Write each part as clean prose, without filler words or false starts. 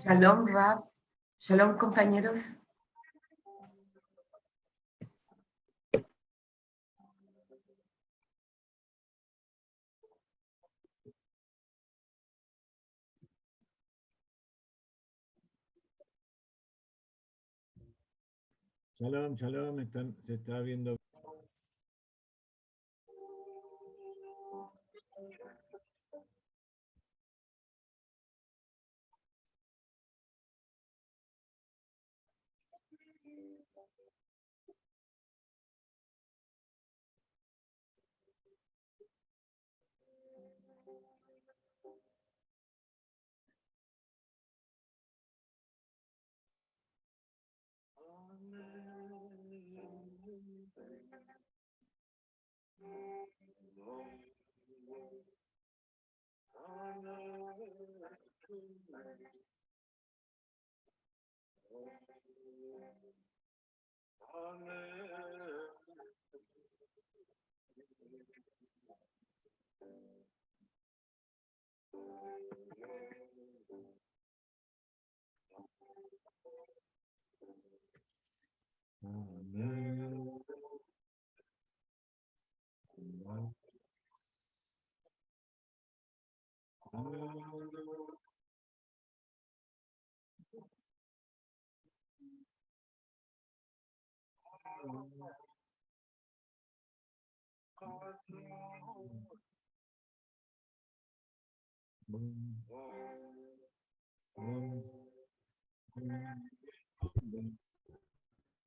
Shalom, Rab. Shalom, compañeros. Shalom, shalom, se está viendo.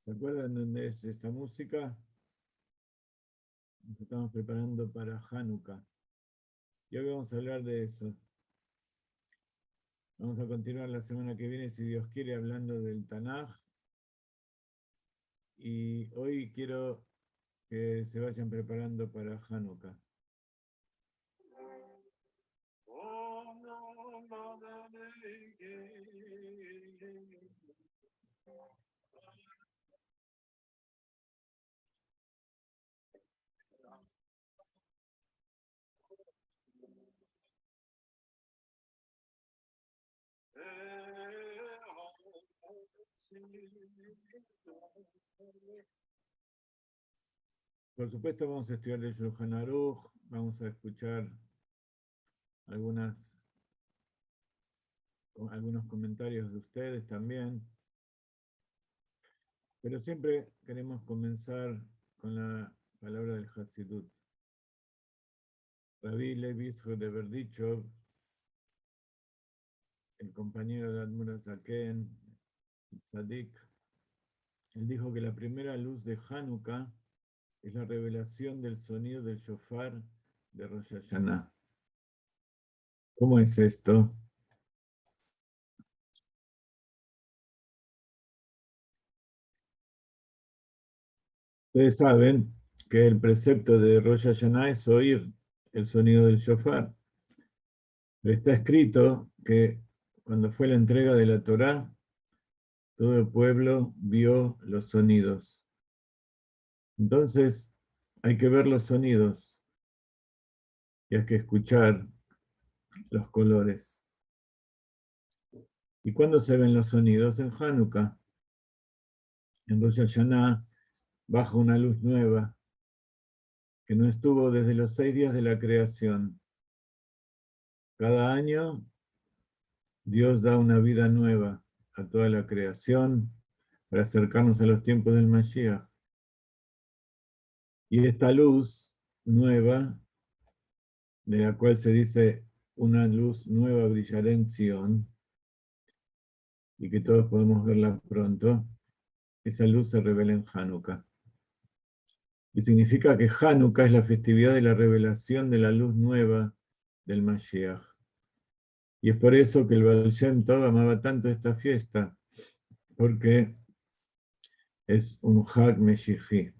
¿Se acuerdan dónde es esta música? Nos estamos preparando para Hanukkah. Y hoy vamos a hablar de eso. Vamos a continuar la semana que viene, si Dios quiere, hablando del Tanaj. Y hoy quiero que se vayan preparando para Hanukkah. Por supuesto vamos a estudiar el Shulchan Aruch, vamos a escuchar algunos comentarios de ustedes también. Pero siempre queremos comenzar con la palabra del Hasidut. Rabbi Levi de Berdichov, el compañero de Admur Zaken, Tzadik, él dijo que la primera luz de Hanukkah es la revelación del sonido del shofar de Rosh Hashanah. ¿Cómo es esto? Ustedes saben que el precepto de Rosh Hashanah es oír el sonido del shofar. Pero está escrito que cuando fue la entrega de la Torá, todo el pueblo vio los sonidos. Entonces, hay que ver los sonidos y hay que escuchar los colores. ¿Y cuándo se ven los sonidos? En Hanukkah. En Rosh Hashanah baja una luz nueva que no estuvo desde los 6 días de la creación. Cada año Dios da una vida nueva a toda la creación para acercarnos a los tiempos del Mashiach. Y esta luz nueva, de la cual se dice una luz nueva brillará en Sion, y que todos podemos verla pronto, esa luz se revela en Hanukkah. Y significa que Hanukkah es la festividad de la revelación de la luz nueva del Mashiach. Y es por eso que el Baal Shem Tov amaba tanto esta fiesta, porque es un Hag Meshichi,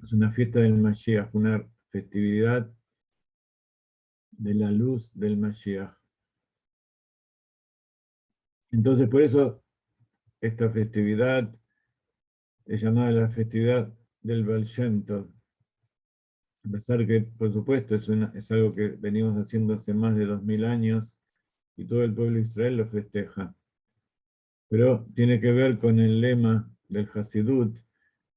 es una fiesta del Mashiach, una festividad de la luz del Mashiach. Entonces, por eso esta festividad es llamada la festividad del Baal Shem Tov. A pesar que, por supuesto, es algo que venimos haciendo hace más de 2000 años y todo el pueblo de Israel lo festeja. Pero tiene que ver con el lema del Hasidut,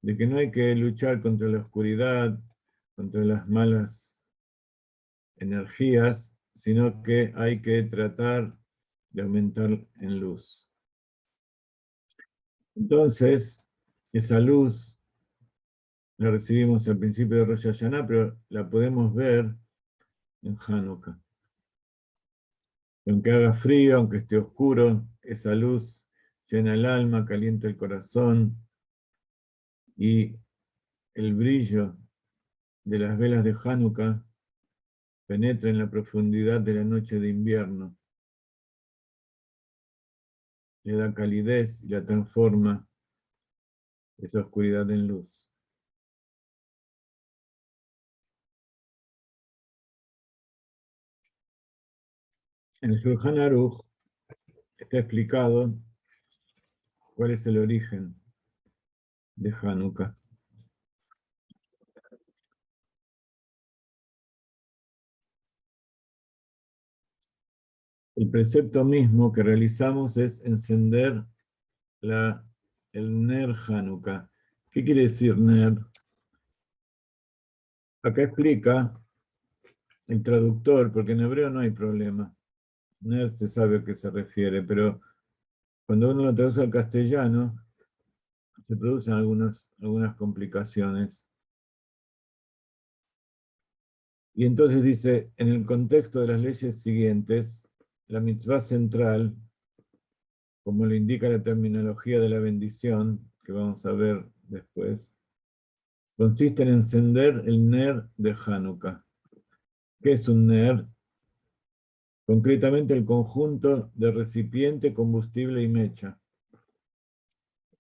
de que no hay que luchar contra la oscuridad, contra las malas energías, sino que hay que tratar de aumentar en luz. Entonces, esa luz la recibimos al principio de Rosh Hashanah, pero la podemos ver en Hanukkah. Aunque haga frío, aunque esté oscuro, esa luz llena el alma, calienta el corazón y el brillo de las velas de Hanukkah penetra en la profundidad de la noche de invierno, le da calidez y la transforma esa oscuridad en luz. En el Shulchan Aruch está explicado cuál es el origen de Hanukkah. El precepto mismo que realizamos es encender el Ner Hanukkah. ¿Qué quiere decir Ner? Acá explica el traductor, porque en hebreo no hay problema. Ner se sabe a qué se refiere, pero cuando uno lo traduce al castellano, se producen algunas complicaciones. Y entonces dice, en el contexto de las leyes siguientes, la mitzvah central, como lo indica la terminología de la bendición, que vamos a ver después, consiste en encender el Ner de Hanukkah. ¿Qué es un Ner? Concretamente el conjunto de recipiente, combustible y mecha.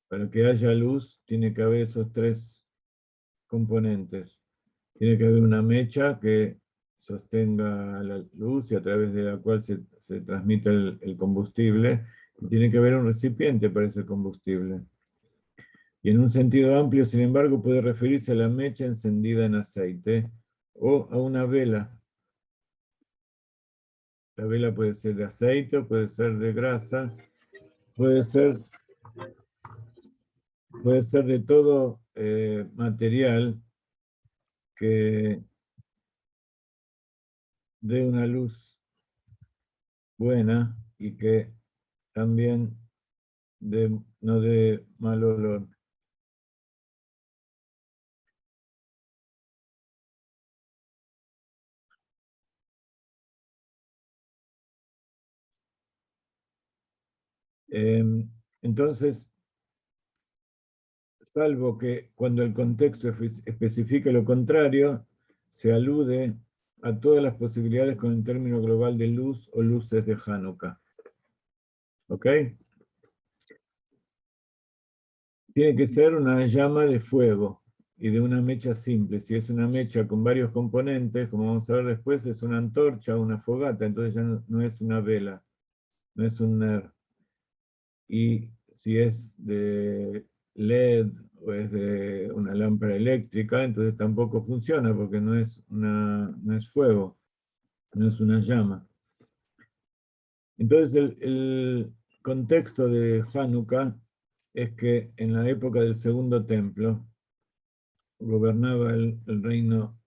Para que haya luz, tiene que haber esos tres componentes. Tiene que haber una mecha que sostenga la luz y a través de la cual se transmite el combustible. Y tiene que haber un recipiente para ese combustible. Y en un sentido amplio, sin embargo, puede referirse a la mecha encendida en aceite o a una vela. La vela puede ser de aceite, puede ser de grasa, puede ser de todo material que dé una luz buena y que también no dé mal olor. Entonces, salvo que cuando el contexto especifique lo contrario, se alude a todas las posibilidades con el término global de luz o luces de Hanukkah. ¿Ok? Tiene que ser una llama de fuego y de una mecha simple. Si es una mecha con varios componentes, como vamos a ver después, es una antorcha o una fogata, entonces ya no es una vela, no es un ner. Y si es de LED o es de una lámpara eléctrica, entonces tampoco funciona porque no es fuego, no es una llama. Entonces el contexto de Hanukkah es que en la época del segundo templo gobernaba el reino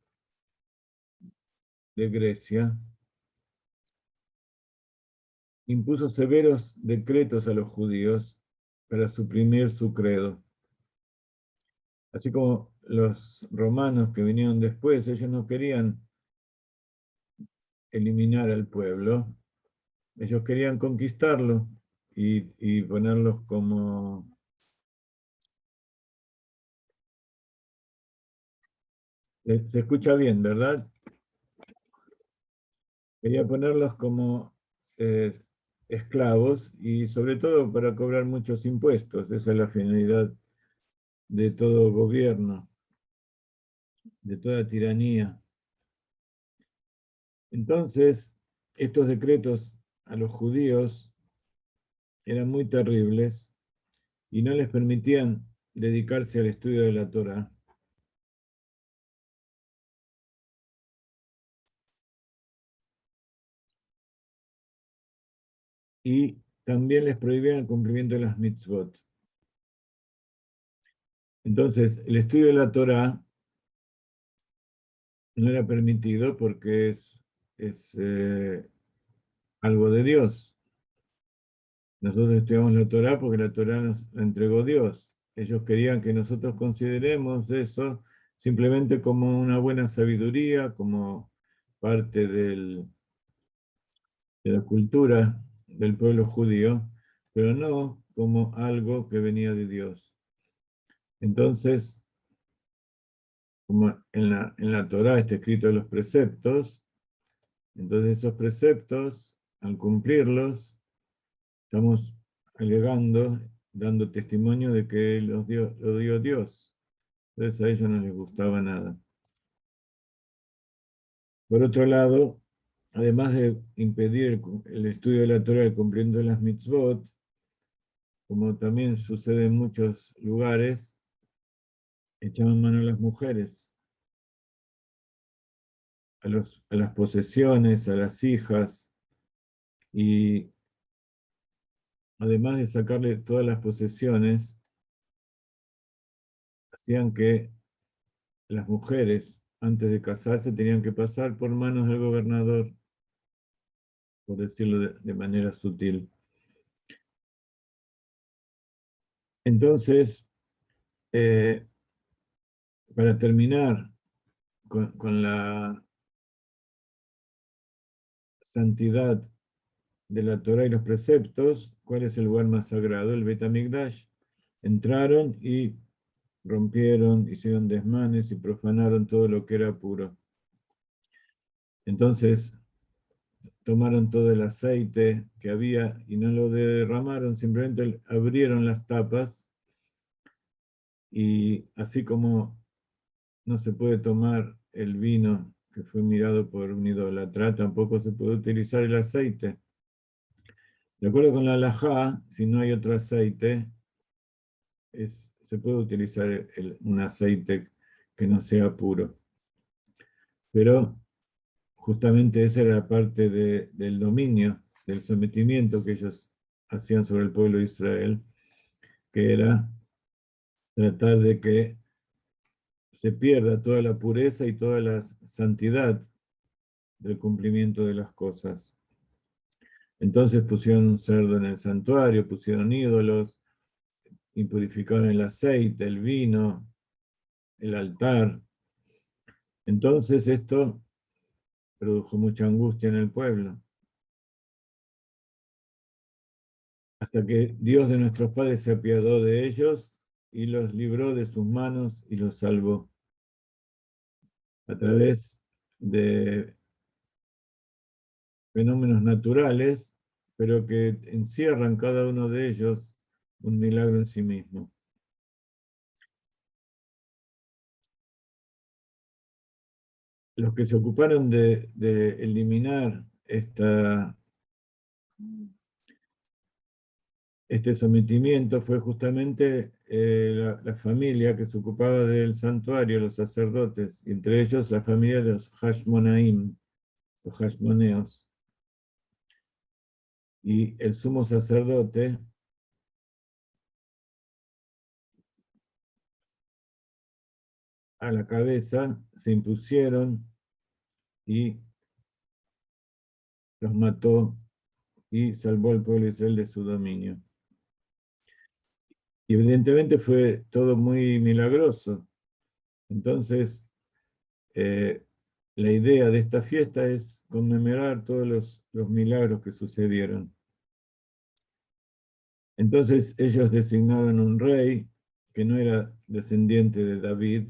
de Grecia, impuso severos decretos a los judíos para suprimir su credo. Así como los romanos que vinieron después, ellos no querían eliminar al pueblo, ellos querían conquistarlo y ponerlos como... Se escucha bien, ¿verdad? Quería ponerlos como esclavos y sobre todo para cobrar muchos impuestos. Esa es la finalidad de todo gobierno, de toda tiranía. Entonces, estos decretos a los judíos eran muy terribles y no les permitían dedicarse al estudio de la Torá. Y también les prohibían el cumplimiento de las mitzvot. Entonces, el estudio de la Torá no era permitido porque es algo de Dios. Nosotros estudiamos la Torá porque la Torá nos la entregó Dios. Ellos querían que nosotros consideremos eso simplemente como una buena sabiduría, como parte de la cultura del pueblo judío, pero no como algo que venía de Dios. Entonces, como en la Torá está escrito los preceptos, entonces esos preceptos, al cumplirlos, estamos alegando, dando testimonio de que lo dio Dios. Entonces a ellos no les gustaba nada. Por otro lado, además de impedir el estudio de la Torá cumpliendo las mitzvot, como también sucede en muchos lugares, echaban mano a las mujeres, a las posesiones, a las hijas, y además de sacarle todas las posesiones, hacían que las mujeres, antes de casarse, tenían que pasar por manos del gobernador, por decirlo de manera sutil. Entonces, para terminar con la santidad de la Torá y los preceptos, ¿cuál es el lugar más sagrado? El Bet HaMikdash. Entraron y rompieron, hicieron desmanes y profanaron todo lo que era puro. Entonces, tomaron todo el aceite que había y no lo derramaron, simplemente abrieron las tapas y así como no se puede tomar el vino que fue mirado por un idólatra, tampoco se puede utilizar el aceite. De acuerdo con la halajá, si no hay otro aceite, se puede utilizar un aceite que no sea puro. Pero justamente esa era la parte del dominio, del sometimiento que ellos hacían sobre el pueblo de Israel, que era tratar de que se pierda toda la pureza y toda la santidad del cumplimiento de las cosas. Entonces pusieron un cerdo en el santuario, pusieron ídolos, impurificaron el aceite, el vino, el altar. Entonces esto produjo mucha angustia en el pueblo. Hasta que Dios de nuestros padres se apiadó de ellos y los libró de sus manos y los salvó a través de fenómenos naturales, pero que encierran cada uno de ellos un milagro en sí mismo. Los que se ocuparon de eliminar este sometimiento fue justamente la familia que se ocupaba del santuario, los sacerdotes, y entre ellos la familia de los Hashmonaim, los Hashmoneos. Y el sumo sacerdote a la cabeza se impusieron y los mató y salvó al pueblo de Israel de su dominio. Y evidentemente fue todo muy milagroso. Entonces, la idea de esta fiesta es conmemorar todos los milagros que sucedieron. Entonces ellos designaron un rey que no era descendiente de David,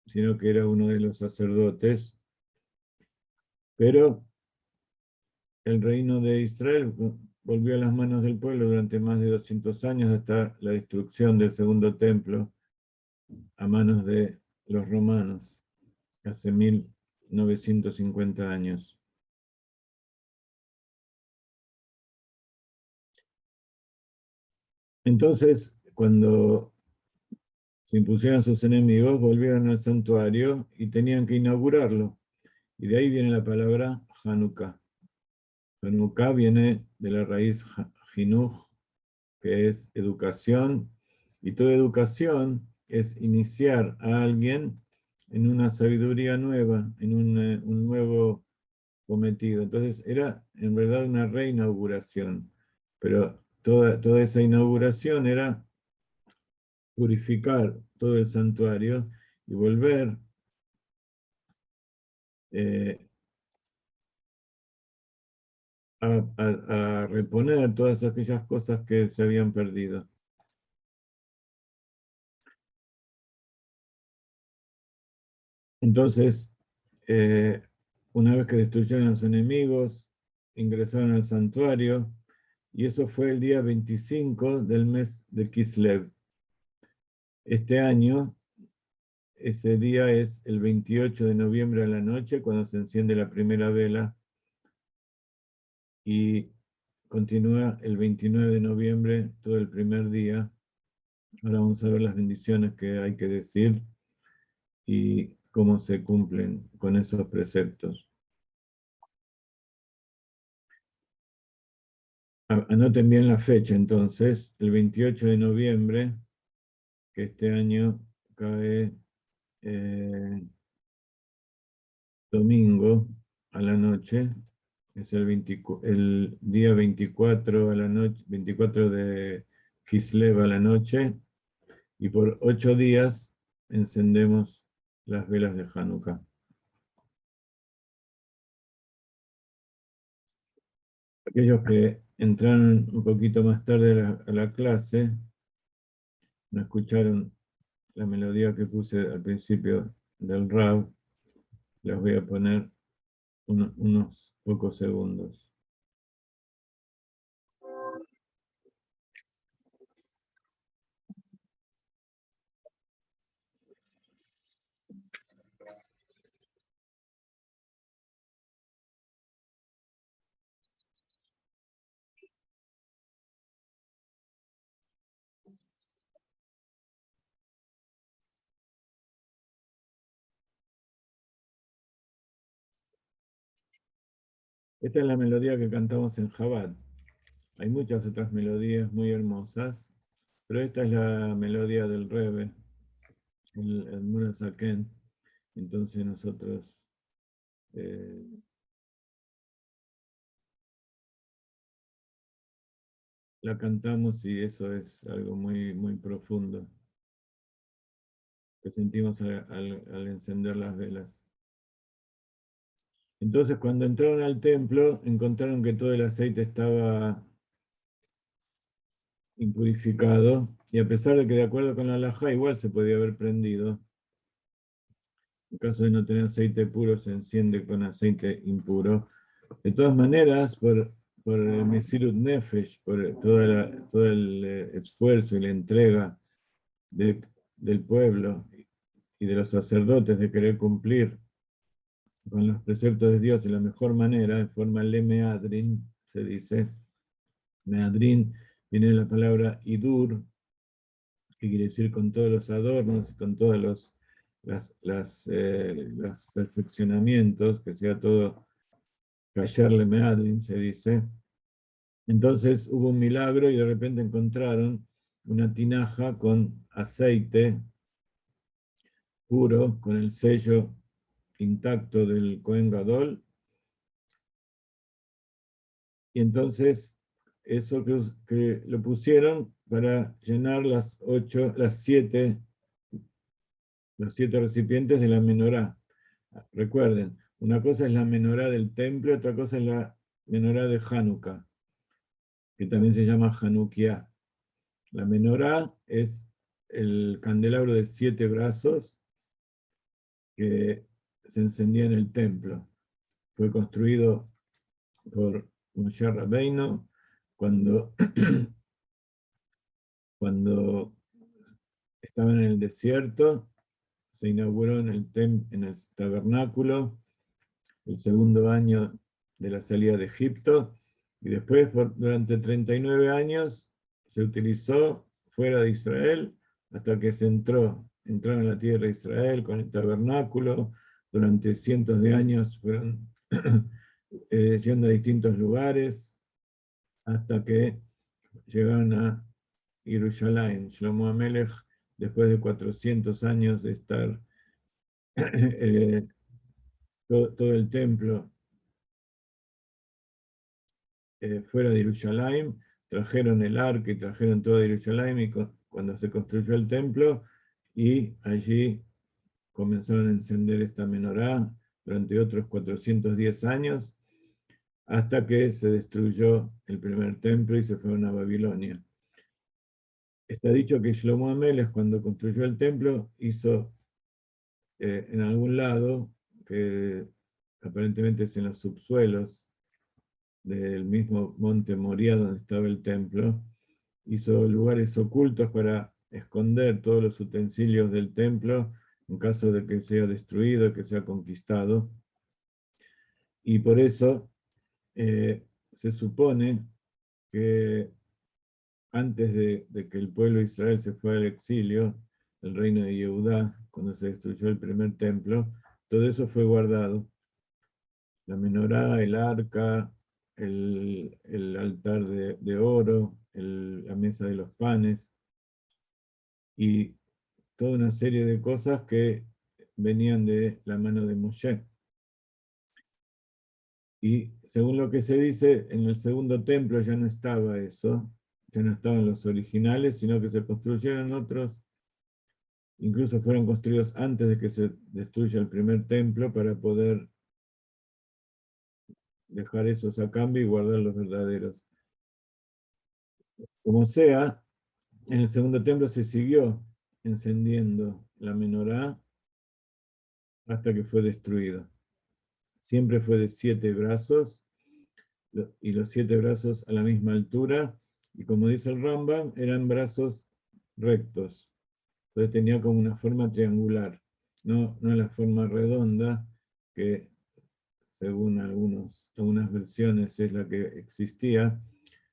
sino que era uno de los sacerdotes, pero el reino de Israel volvió a las manos del pueblo durante más de 200 años hasta la destrucción del segundo templo a manos de los romanos, hace 1950 años. Entonces, cuando se impusieron sus enemigos, volvieron al santuario y tenían que inaugurarlo. Y de ahí viene la palabra Hanukkah. Hanukkah viene de la raíz Jinuj, que es educación, y toda educación es iniciar a alguien en una sabiduría nueva, en un nuevo cometido. Entonces era en verdad una reinauguración, pero toda esa inauguración era purificar todo el santuario y volver a reponer todas aquellas cosas que se habían perdido. Entonces, una vez que destruyeron a sus enemigos, ingresaron al santuario, y eso fue el día 25 del mes de Kislev. Este año, ese día es el 28 de noviembre a la noche, cuando se enciende la primera vela, y continúa el 29 de noviembre, todo el primer día. Ahora vamos a ver las bendiciones que hay que decir y cómo se cumplen con esos preceptos. Anoten bien la fecha entonces, el 28 de noviembre, que este año cae domingo a la noche, es el día 24 a la noche, 24 de Kislev a la noche, y por 8 días encendemos las velas de Hanukkah. Aquellos que entraron un poquito más tarde a la clase, no escucharon la melodía que puse al principio del Rab, les voy a poner unos pocos segundos. Esta es la melodía que cantamos en Chabad. Hay muchas otras melodías muy hermosas, pero esta es la melodía del Rebbe, el Murazaken. Entonces nosotros la cantamos y eso es algo muy, muy profundo que sentimos al encender las velas. Entonces cuando entraron al templo encontraron que todo el aceite estaba impurificado, y a pesar de que de acuerdo con la halajá igual se podía haber prendido, en caso de no tener aceite puro se enciende con aceite impuro. De todas maneras, por el Mesirut Nefesh, por todo el esfuerzo y la entrega del pueblo y de los sacerdotes de querer cumplir con los preceptos de Dios de la mejor manera, de forma lemeadrin, se dice. Meadrin viene de la palabra idur, que quiere decir con todos los adornos, con todos los perfeccionamientos, que sea todo kasher lemeadrin, se dice. Entonces hubo un milagro y de repente encontraron una tinaja con aceite puro, con el sello intacto del Kohen Gadol. Y entonces eso que lo pusieron para llenar los 7 recipientes de la menorá. Recuerden, una cosa es la menorá del templo, otra cosa es la menorá de Hanukkah, que también se llama Hanukkah. La menorá es el candelabro de 7 brazos que se encendía en el templo. Fue construido por Moshe Rabbeinu, cuando, cuando estaban en el desierto, se inauguró en el tabernáculo, el segundo año de la salida de Egipto, y después durante 39 años se utilizó fuera de Israel hasta que entraron en la tierra de Israel con el tabernáculo. Durante cientos de años fueron yendo a distintos lugares hasta que llegaron a Jerusalén. Shlomo Amelech, después de 400 años de estar todo el templo fuera de Jerusalén, trajeron el arca y trajeron todo de Jerusalén y cuando se construyó el templo, y allí comenzaron a encender esta menorá durante otros 410 años, hasta que se destruyó el primer templo y se fueron a Babilonia. Está dicho que Shlomo Amelech, cuando construyó el templo, hizo en algún lado, que aparentemente es en los subsuelos del mismo monte Moria donde estaba el templo, hizo lugares ocultos para esconder todos los utensilios del templo en caso de que sea destruido, que sea conquistado. Y por eso se supone que antes de que el pueblo de Israel se fue al exilio, el reino de Yehudá, cuando se destruyó el primer templo, todo eso fue guardado. La menorá, el arca, el altar de oro, la mesa de los panes y toda una serie de cosas que venían de la mano de Moshe. Y según lo que se dice, en el segundo templo ya no estaba eso, ya no estaban los originales, sino que se construyeron otros, incluso fueron construidos antes de que se destruya el primer templo para poder dejar esos a cambio y guardar los verdaderos. Como sea, en el segundo templo se siguió encendiendo la menorá hasta que fue destruido. Siempre fue de 7 brazos, y los 7 brazos a la misma altura, y como dice el Rambam, eran brazos rectos. Entonces tenía como una forma triangular, no la forma redonda, que según algunas versiones es la que existía,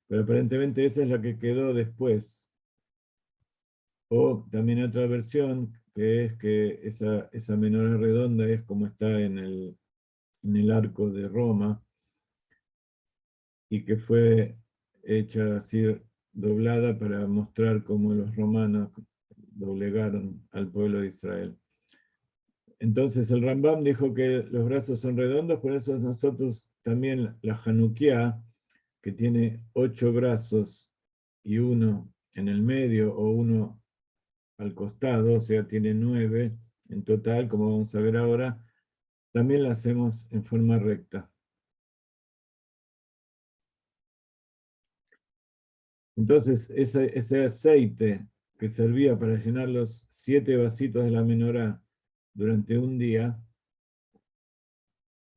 pero aparentemente esa es la que quedó después. O también otra versión, que es que esa menorá redonda es como está en el arco de Roma, y que fue hecha así doblada para mostrar cómo los romanos doblegaron al pueblo de Israel. Entonces el Rambam dijo que los brazos son redondos, por eso nosotros también la Hanukkah, que tiene 8 brazos y uno en el medio o uno al costado, o sea, tiene 9 en total, como vamos a ver ahora, también la hacemos en forma recta. Entonces, ese aceite que servía para llenar los 7 vasitos de la menorá durante un día,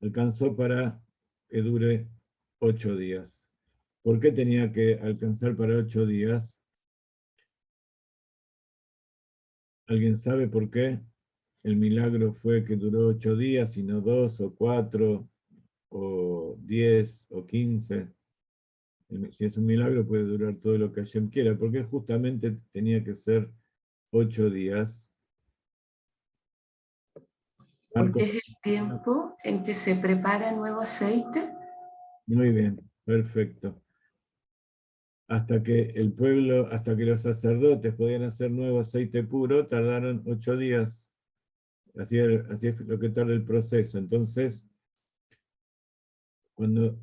alcanzó para que dure 8 días. ¿Por qué tenía que alcanzar para 8 días? ¿Alguien sabe por qué el milagro fue que duró 8 días y no 2 o 4 o 10 o 15? Si es un milagro puede durar todo lo que Hashem quiera. ¿Por qué justamente tenía que ser 8 días? Porque Marcos. es el tiempo en que se prepara nuevo aceite. Muy bien, perfecto. Hasta que el pueblo, hasta que los sacerdotes podían hacer nuevo aceite puro, tardaron 8 días. Así es lo que tarda el proceso. Entonces, cuando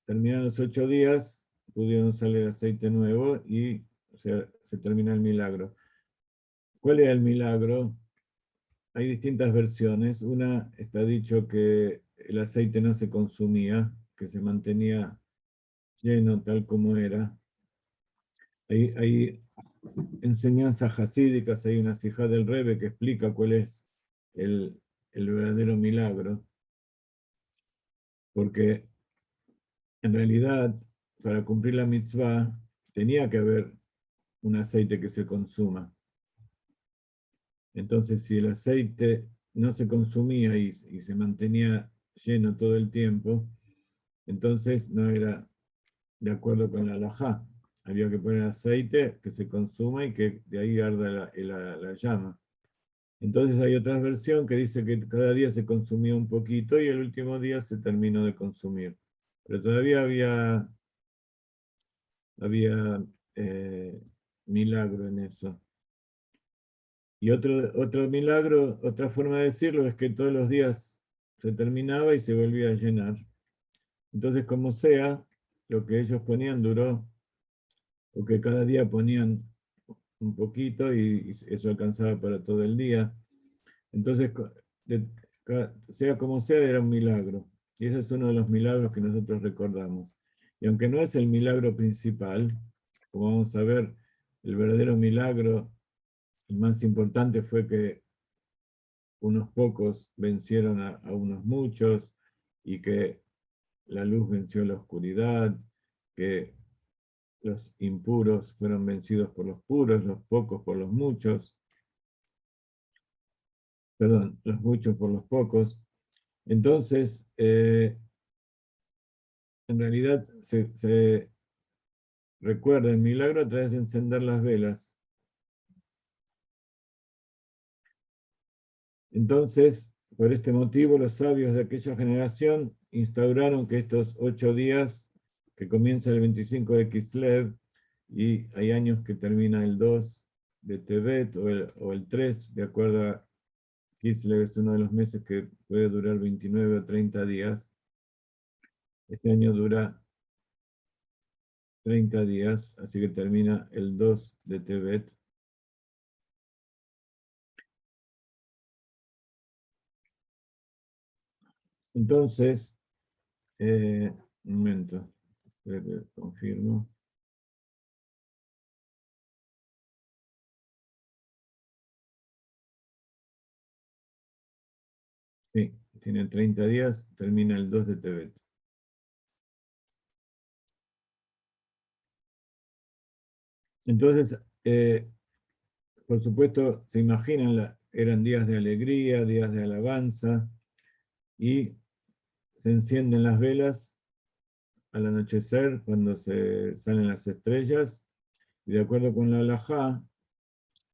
terminaron los 8 días, pudieron salir aceite nuevo y se termina el milagro. ¿Cuál era el milagro? Hay distintas versiones. Una está dicho que el aceite no se consumía, que se mantenía lleno tal como era. Hay enseñanzas hasídicas, hay una sijá del Rebbe que explica cuál es el verdadero milagro, porque en realidad, para cumplir la mitzvah, tenía que haber un aceite que se consuma. Entonces, si el aceite no se consumía y se mantenía lleno todo el tiempo, entonces no era de acuerdo con la halajá. Había que poner aceite que se consuma y que de ahí arda la llama. Entonces hay otra versión que dice que cada día se consumía un poquito y el último día se terminó de consumir. Pero todavía había milagro en eso. Y otro milagro, otra forma de decirlo, es que todos los días se terminaba y se volvía a llenar. Entonces, como sea, lo que ellos ponían duró, o que cada día ponían un poquito y eso alcanzaba para todo el día. Entonces, sea como sea, era un milagro. Y ese es uno de los milagros que nosotros recordamos. Y aunque no es el milagro principal, como vamos a ver, el verdadero milagro, el más importante fue que unos pocos vencieron a unos muchos y que la luz venció la oscuridad, que los impuros fueron vencidos por los puros, los pocos por los muchos, perdón, los muchos por los pocos. Entonces, en realidad se recuerda el milagro a través de encender las velas. Entonces, por este motivo, los sabios de aquella generación instauraron que estos 8 días, que comienza el 25 de Kislev, y hay años que termina el 2 de Tevet o el 3, de acuerdo a Kislev, es uno de los meses que puede durar 29 o 30 días. Este año dura 30 días, así que termina el 2 de Tevet. Entonces, un momento, espera que confirmo. Sí, tiene 30 días, termina el 2 de Tevet. Entonces, por supuesto, se imaginan, eran días de alegría, días de alabanza, y se encienden las velas al anochecer, cuando se salen las estrellas, y de acuerdo con la halajá,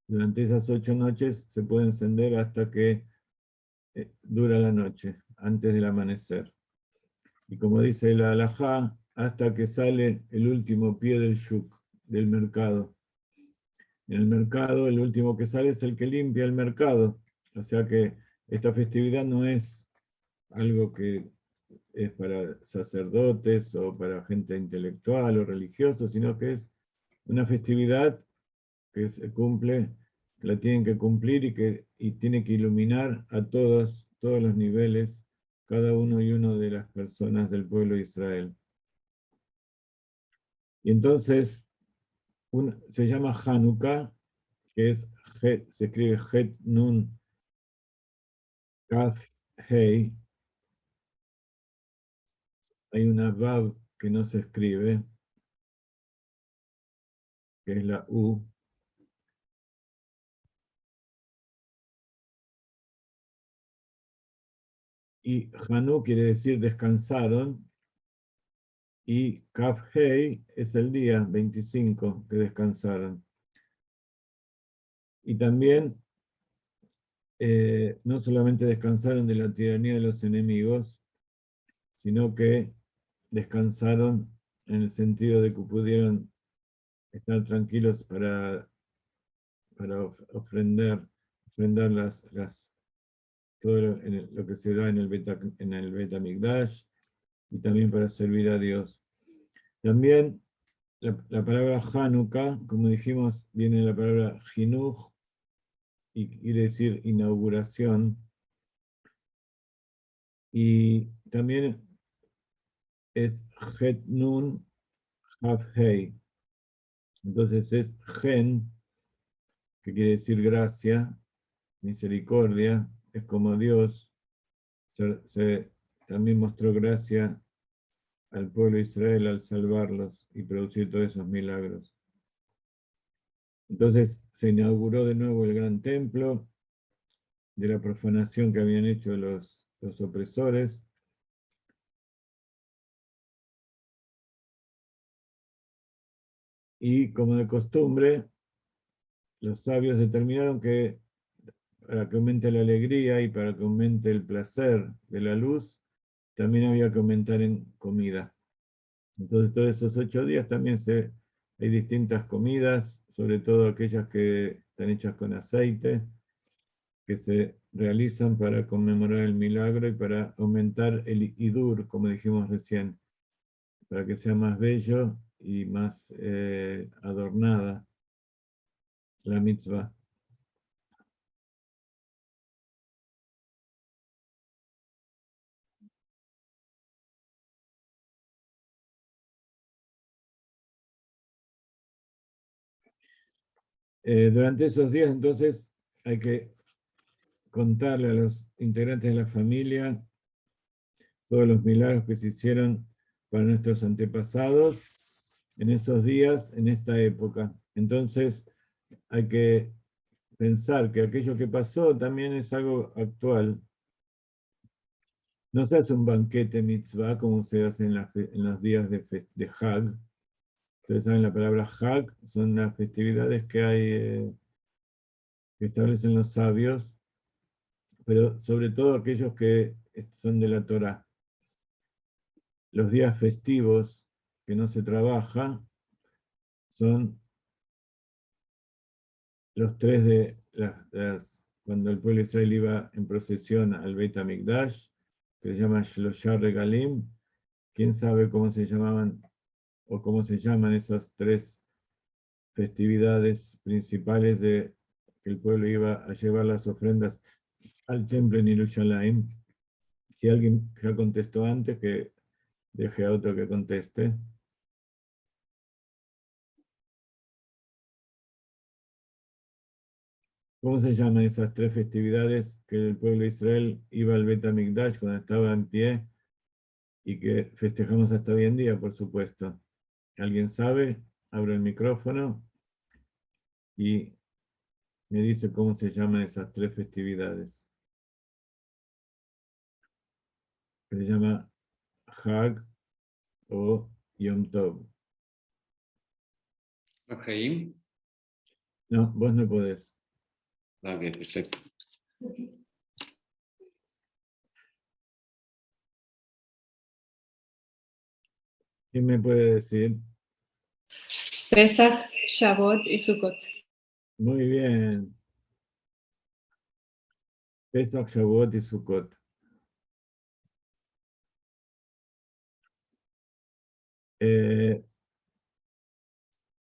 durante esas 8 noches se puede encender hasta que dura la noche, antes del amanecer. Y como dice la halajá, hasta que sale el último pie del shuk, del mercado. En el mercado, el último que sale es el que limpia el mercado. O sea que esta festividad no es algo que es para sacerdotes o para gente intelectual o religiosa, sino que es una festividad que se cumple, que la tienen que cumplir y tiene que iluminar a todos los niveles, cada uno y uno de las personas del pueblo de Israel. Y entonces se llama Hanukkah, que se escribe Het Nun Kaf Hei. Hay una Vav que no se escribe, que es la U. Y Hanu quiere decir descansaron. Y Kaf Hei es el día 25 que descansaron. Y también no solamente descansaron de la tiranía de los enemigos, sino que descansaron en el sentido de que pudieron estar tranquilos para ofrendar todo lo que se da en el Bet HaMikdash y también para servir a Dios. También la palabra Hanukkah, como dijimos, viene de la palabra Jinuj y quiere decir inauguración. Y también es Het Nun Hav Hei. Entonces es Gen, que quiere decir gracia, misericordia, es como Dios también mostró gracia al pueblo de Israel al salvarlos y producir todos esos milagros. Entonces se inauguró de nuevo el gran templo de la profanación que habían hecho los opresores. Y como de costumbre, los sabios determinaron que para que aumente la alegría y para que aumente el placer de la luz, también había que aumentar en comida. Entonces, todos esos 8 días también hay distintas comidas, sobre todo aquellas que están hechas con aceite, que se realizan para conmemorar el milagro y para aumentar el idur, como dijimos recién, para que sea más bello y más adornada la mitzvah. Durante esos días, entonces, hay que contarle a los integrantes de la familia todos los milagros que se hicieron para nuestros antepasados en esos días, en esta época. Entonces, hay que pensar que aquello que pasó también es algo actual. No se hace un banquete mitzvah como se hace en los días de Hag. Ustedes saben la palabra Hag, son las festividades que hay, que establecen los sabios, pero sobre todo aquellos que son de la Torá. Los días festivos que no se trabaja son los 3 de cuando el pueblo de Israel iba en procesión al Beit HaMikdash, que se llama Shlosha Regalim. ¿Quién sabe cómo se llamaban o cómo se llaman esas 3 festividades principales de que el pueblo iba a llevar las ofrendas al templo en Yerushalayim? Si alguien ya contestó antes, que deje a otro que conteste. ¿Cómo se llaman esas 3 festividades que el pueblo de Israel iba al Bet HaMikdash cuando estaba en pie y que festejamos hasta hoy en día, por supuesto? ¿Alguien sabe? Abro el micrófono y me dice cómo se llaman esas 3 festividades. Se llama Hag o Yom Tov. Ajaim. No, vos no podés. Ok, perfecto. ¿Quién me puede decir? Pesach, Shavuot y Sukkot. Muy bien. Pesach, Shavuot y Sukkot.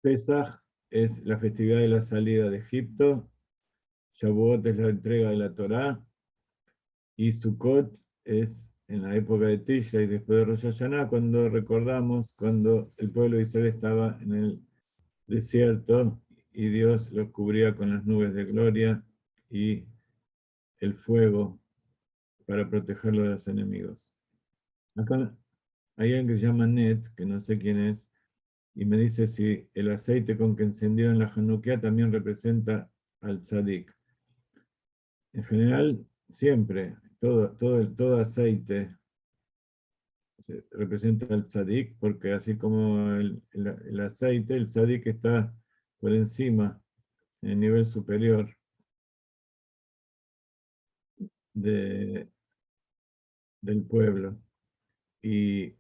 Pesach es la festividad de la salida de Egipto. Shavuot es la entrega de la Torá. Y Sukkot es en la época de Tisha y después de Rosh Hashanah, cuando recordamos cuando el pueblo de Israel estaba en el desierto y Dios los cubría con las nubes de gloria y el fuego para protegerlo de los enemigos. Acá hay alguien que se llama Net, que no sé quién es, y me dice si el aceite con que encendieron la Hanukkah también representa al Tzadik. En general, siempre, todo aceite representa al Tzadik, porque así como el aceite, el Tzadik está por encima, en el nivel superior del pueblo. Y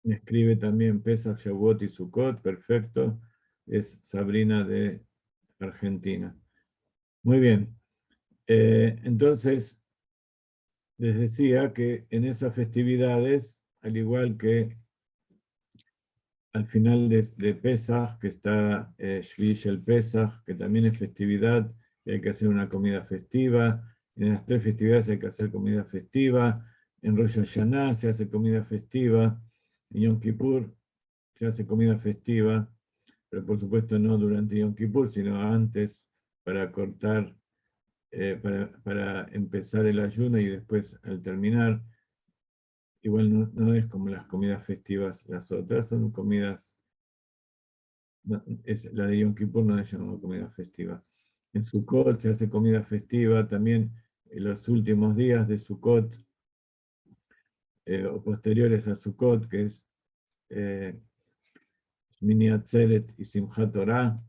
me escribe también Pesach, Shavuot y Sukkot, perfecto. Es Sabrina de Argentina. Muy bien. Entonces, les decía que en esas festividades, al igual que al final de Pesach, que está Shvish el Pesach, que también es festividad, y hay que hacer una comida festiva. En las 3 festividades hay que hacer comida festiva. En Rosh Hashanah se hace comida festiva. En Yom Kippur se hace comida festiva, pero por supuesto no durante Yom Kippur, sino antes, para cortar para empezar el ayuno y después al terminar. Igual no es como las comidas festivas, las otras son comidas, la de Yom Kippur no es llamada comida festiva. En Sukkot se hace comida festiva, también en los últimos días de Sukkot, o posteriores a Sukkot, que es Mini Atzeret y Simchat Torah.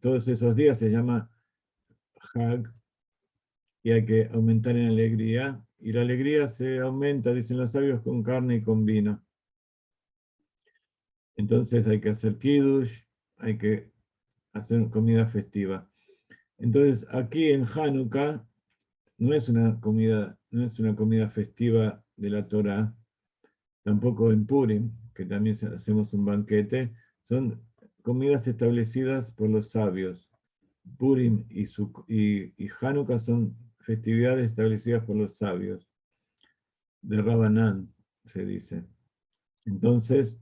Todos esos días se llama Hag y hay que aumentar en alegría. Y la alegría se aumenta, dicen los sabios, con carne y con vino. Entonces hay que hacer kiddush, hay que hacer comida festiva. Entonces aquí en Hanukkah no es una comida festiva de la Torah, tampoco en Purim, que también hacemos un banquete, son comidas establecidas por los sabios. Purim y Hanukkah son festividades establecidas por los sabios, de Rabbanán, se dice. Entonces,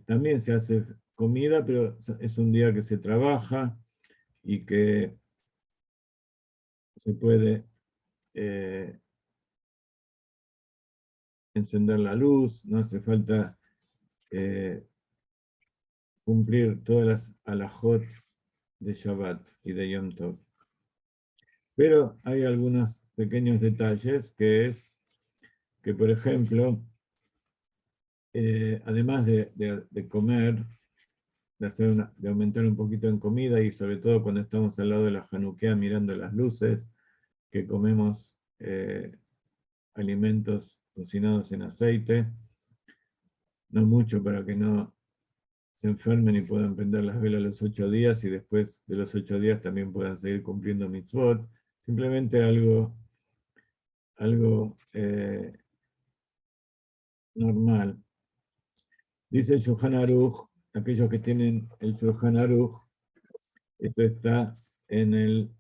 también se hace comida, pero es un día que se trabaja y que se puede encender la luz, no hace falta cumplir todas las alajot de Shabbat y de Yom Tov. Pero hay algunos pequeños detalles, que es que, por ejemplo, además de comer, de aumentar un poquito en comida, y sobre todo cuando estamos al lado de la Hanukkah mirando las luces, que comemos alimentos cocinados en aceite, no mucho para que no se enfermen y puedan prender las velas los 8 días y después de los 8 días también puedan seguir cumpliendo mitzvot. Simplemente algo normal. Dice el Shulchan Aruch, aquellos que tienen el Shulchan Aruch, esto está en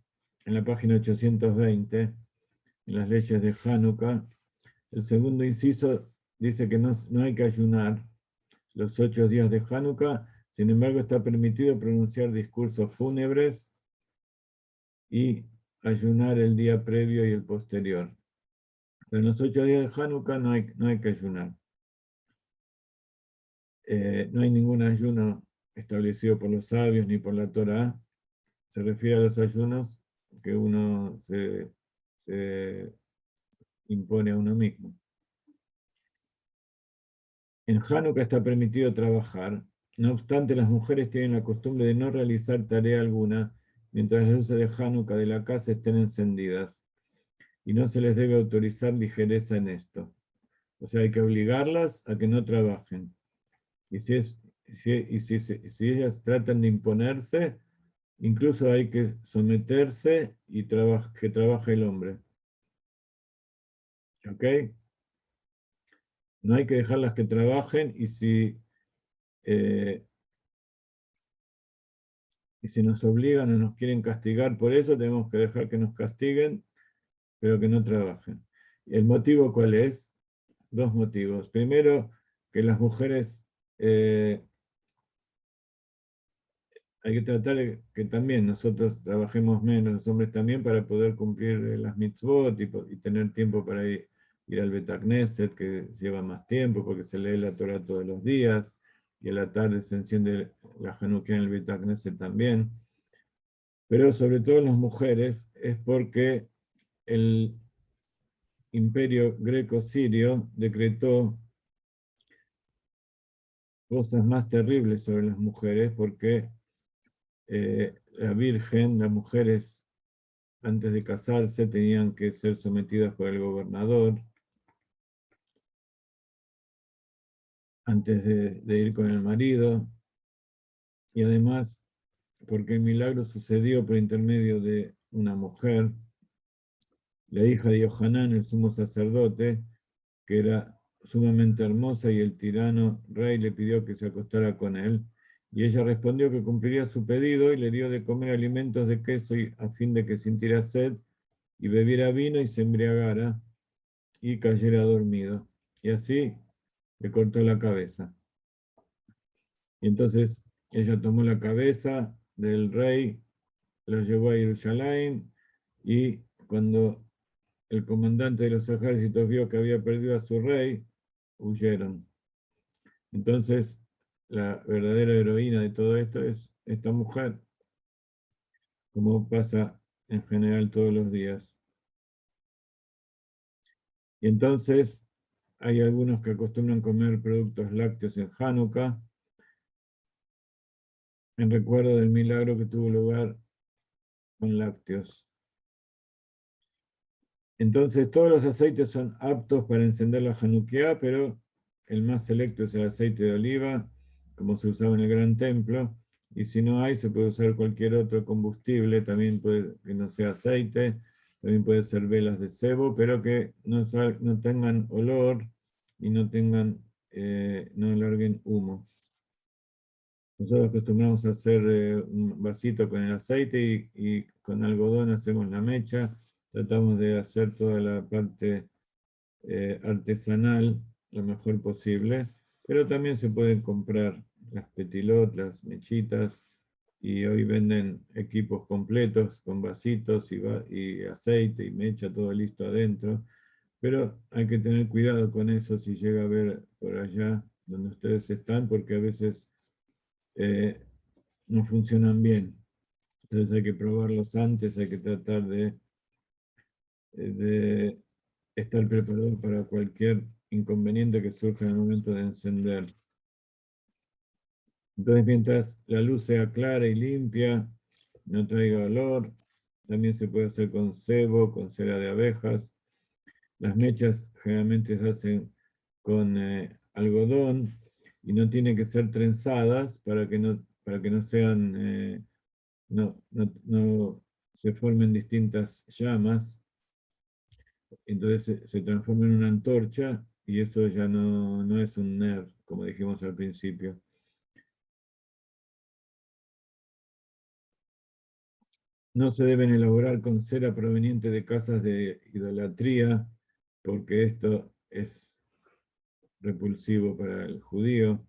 la página 820, en las leyes de Hanukkah. El segundo inciso dice que no hay que ayunar los 8 días de Hanukkah, sin embargo está permitido pronunciar discursos fúnebres y ayunar el día previo y el posterior. Pero en los 8 días de Hanukkah no hay que ayunar. No hay ningún ayuno establecido por los sabios ni por la Torá. Se refiere a los ayunos que uno se impone a uno mismo. En Hanukkah está permitido trabajar. No obstante, las mujeres tienen la costumbre de no realizar tarea alguna mientras las luces de Hanukkah de la casa estén encendidas. Y no se les debe autorizar ligereza en esto. O sea, hay que obligarlas a que no trabajen. Y si ellas tratan de imponerse, incluso hay que someterse y que trabaje el hombre. ¿Ok? No hay que dejarlas que trabajen y si nos obligan o nos quieren castigar por eso, tenemos que dejar que nos castiguen, pero que no trabajen. ¿El motivo cuál es? 2 motivos. Primero, que las mujeres hay que tratar de que también nosotros trabajemos menos, los hombres también, para poder cumplir las mitzvot y tener tiempo para ir al Bet HaKnesset, que lleva más tiempo porque se lee la Torah todos los días, y a la tarde se enciende la Hanukkah en el Bet HaKnesset también. Pero sobre todo en las mujeres es porque el imperio greco-sirio decretó cosas más terribles sobre las mujeres, porque la Virgen, las mujeres antes de casarse tenían que ser sometidas por el gobernador, antes de ir con el marido, y además porque el milagro sucedió por intermedio de una mujer, la hija de Yohanan, el sumo sacerdote, que era sumamente hermosa, y el tirano rey le pidió que se acostara con él, y ella respondió que cumpliría su pedido y le dio de comer alimentos de queso a fin de que sintiera sed y bebiera vino y se embriagara y cayera dormido. Y así le cortó la cabeza. Y entonces ella tomó la cabeza del rey los llevó a Jerusalén, y cuando el comandante de los ejércitos vio que había perdido a su rey, huyeron. Entonces, la verdadera heroína de todo esto es esta mujer, como pasa en general todos los días. Y entonces, hay algunos que acostumbran comer productos lácteos en Hanukkah, en recuerdo del milagro que tuvo lugar con lácteos. Entonces, todos los aceites son aptos para encender la Hanukkah, pero el más selecto es el aceite de oliva, como se usaba en el Gran Templo, y si no hay, se puede usar cualquier otro combustible, también puede que no sea aceite, también puede ser velas de sebo, pero que no tengan olor y no larguen humo. Nosotros acostumbramos a hacer un vasito con el aceite y con algodón hacemos la mecha. Tratamos de hacer toda la parte artesanal lo mejor posible, pero también se pueden comprar las petilot, las mechitas, y hoy venden equipos completos con vasitos y aceite y mecha, todo listo adentro. Pero hay que tener cuidado con eso si llega a ver por allá donde ustedes están, porque a veces no funcionan bien. Entonces hay que probarlos antes, hay que tratar de estar preparado para cualquier inconveniente que surja en el momento de encender. Entonces, mientras la luz sea clara y limpia, no traiga olor, también se puede hacer con sebo, con cera de abejas. Las mechas generalmente se hacen con algodón y no tienen que ser trenzadas para que no sean, no se formen distintas llamas. Entonces se transforma en una antorcha y eso ya no es un ner, como dijimos al principio. No se deben elaborar con cera proveniente de casas de idolatría, porque esto es repulsivo para el judío.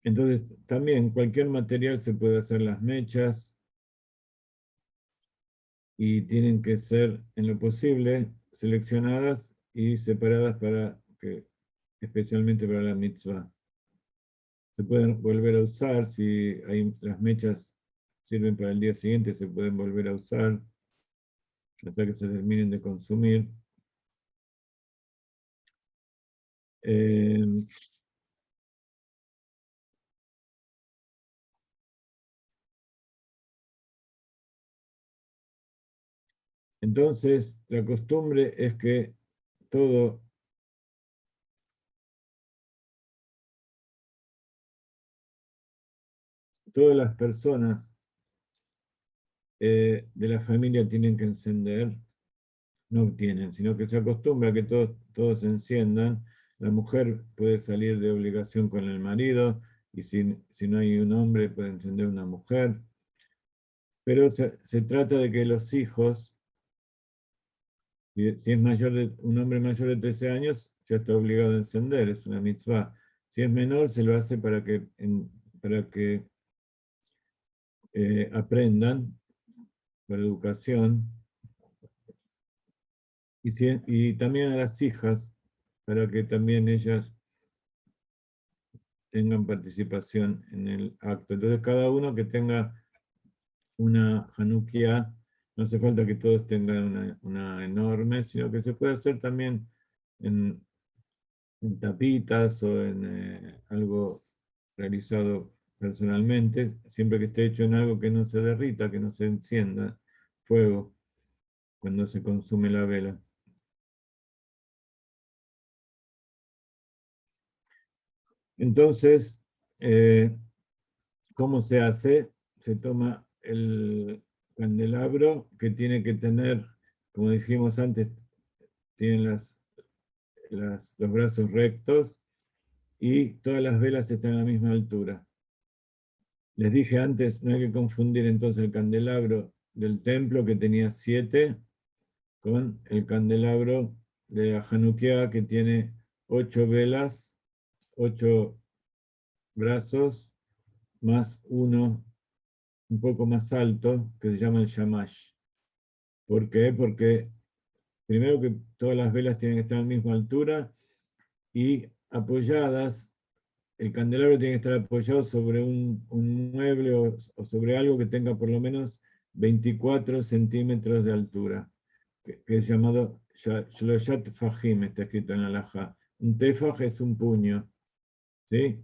Entonces, también cualquier material se puede hacer las mechas y tienen que ser, en lo posible, seleccionadas y separadas especialmente para la mitzvah. Se pueden volver a usar, si las mechas sirven para el día siguiente, se pueden volver a usar hasta que se terminen de consumir. Entonces, la costumbre es que todas las personas de la familia tienen que encender, no tienen, sino que se acostumbra a que todos enciendan. La mujer puede salir de obligación con el marido, y si no hay un hombre, puede encender una mujer. Pero se trata de que los hijos, si es un hombre mayor de 13 años, ya está obligado a encender, es una mitzvah. Si es menor, se lo hace para que aprendan por educación, y también a las hijas, para que también ellas tengan participación en el acto. Entonces, cada uno que tenga una Hanukkah, no hace falta que todos tengan una enorme, sino que se puede hacer también en tapitas o en algo realizado personalmente, siempre que esté hecho en algo que no se derrita, que no se encienda fuego cuando se consume la vela. Entonces, ¿cómo se hace? Se toma el candelabro, que tiene que tener, como dijimos antes, tienen los brazos rectos y todas las velas están a la misma altura. Les dije antes, no hay que confundir entonces el candelabro del templo, que tenía 7, con el candelabro de la Hanukkah, que tiene 8 velas, 8 brazos más uno un poco más alto, que se llama el Shamash. ¿Por qué? Porque primero que todas las velas tienen que estar a la misma altura y apoyadas, el candelabro tiene que estar apoyado sobre un mueble o sobre algo que tenga por lo menos 24 centímetros de altura, que es llamado Shloshat Fahim, está escrito en la halajá. Un tefaj es un puño, ¿sí?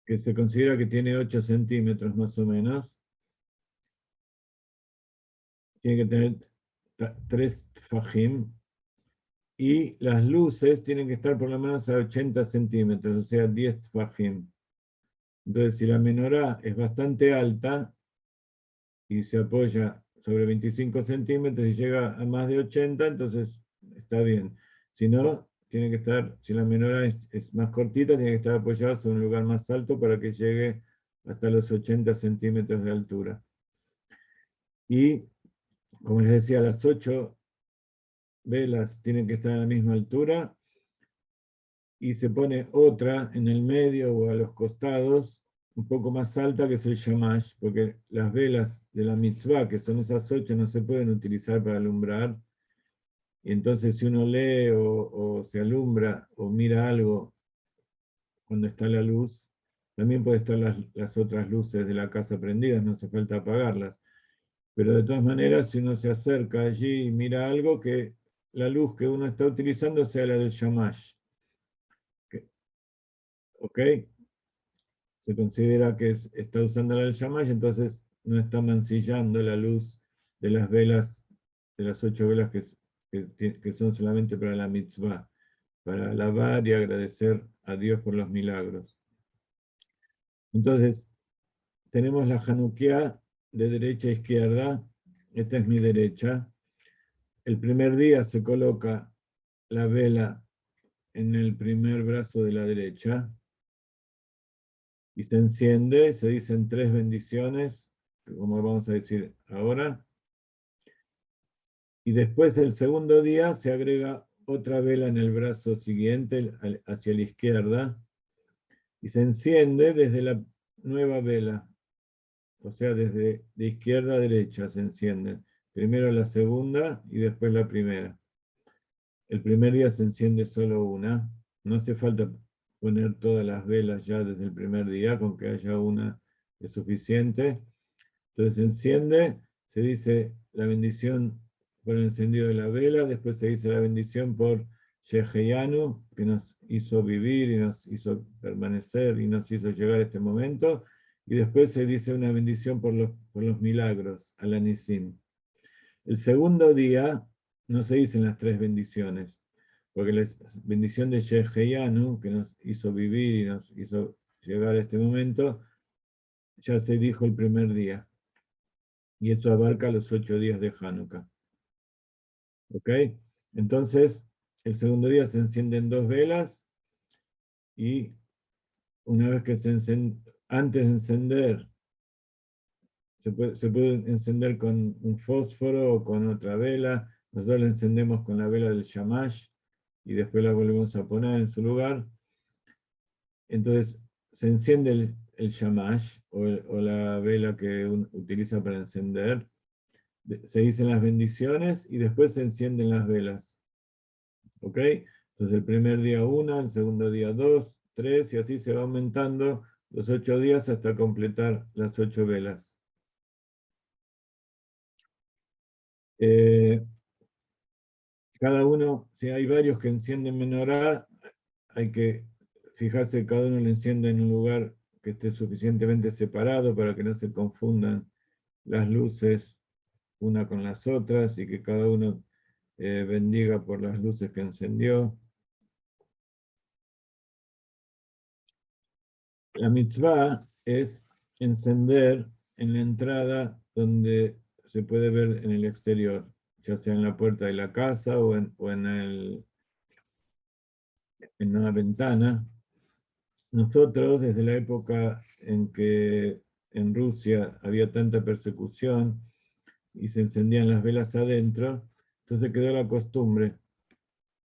Que se considera que tiene 8 centímetros más o menos. Tiene que tener 3 fajim. Y las luces tienen que estar por lo menos a 80 centímetros, o sea, 10 fajim. Entonces, si la menorá es bastante alta y se apoya sobre 25 centímetros y llega a más de 80, entonces está bien. Si no, tiene que estar, si la menorá es más cortita, tiene que estar apoyada sobre un lugar más alto para que llegue hasta los 80 centímetros de altura. Y, como les decía, las 8 velas tienen que estar a la misma altura y se pone otra en el medio o a los costados, un poco más alta, que es el shamash, porque las velas de la mitzvah, que son esas 8, no se pueden utilizar para alumbrar. Y entonces si uno lee o se alumbra o mira algo cuando está la luz, también puede estar las otras luces de la casa prendidas, no hace falta apagarlas. Pero de todas maneras, si uno se acerca allí y mira algo, que la luz que uno está utilizando sea la del shamash. ¿Ok? Se considera que está usando la del shamash, entonces no está mancillando la luz de las velas, de las 8 velas que son solamente para la mitzvah, para alabar y agradecer a Dios por los milagros. Entonces, tenemos la Hanukkah de derecha a izquierda. Esta es mi derecha. El primer día se coloca la vela en el primer brazo de la derecha y se enciende, se dicen 3 bendiciones, como vamos a decir ahora. Y después el segundo día se agrega otra vela en el brazo siguiente, hacia la izquierda, y se enciende desde la nueva vela, o sea, desde de izquierda a derecha se enciende. Primero la segunda y después la primera. El primer día se enciende solo una, no hace falta poner todas las velas ya desde el primer día, con que haya una es suficiente. Entonces se enciende, se dice la bendición por el encendido de la vela, después se dice la bendición por Sheheyanu, que nos hizo vivir y nos hizo permanecer y nos hizo llegar a este momento, y después se dice una bendición por los milagros, al Anisim. El segundo día no se dicen las 3 bendiciones, porque la bendición de Sheheyanu, que nos hizo vivir y nos hizo llegar a este momento, ya se dijo el primer día. Y eso abarca los 8 días de Hanukkah. ¿Ok? Entonces, el segundo día se encienden 2 velas y una vez que antes de encender, se puede encender con un fósforo o con otra vela. Nosotros la encendemos con la vela del shamash y después la volvemos a poner en su lugar. Entonces, se enciende el shamash o la vela que uno utiliza para encender. Se dicen las bendiciones y después se encienden las velas. ¿Ok? Entonces el primer día 1, el segundo día 2, 3 y así se va aumentando los 8 días hasta completar las 8 velas. Cada uno, si hay varios que encienden menorá, hay que fijarse que cada uno lo encienda en un lugar que esté suficientemente separado para que no se confundan las luces una con las otras y que cada uno bendiga por las luces que encendió. La mitzvah es encender en la entrada donde se puede ver en el exterior, ya sea en la puerta de la casa o en una ventana. Nosotros, desde la época en que en Rusia había tanta persecución y se encendían las velas adentro, entonces quedó la costumbre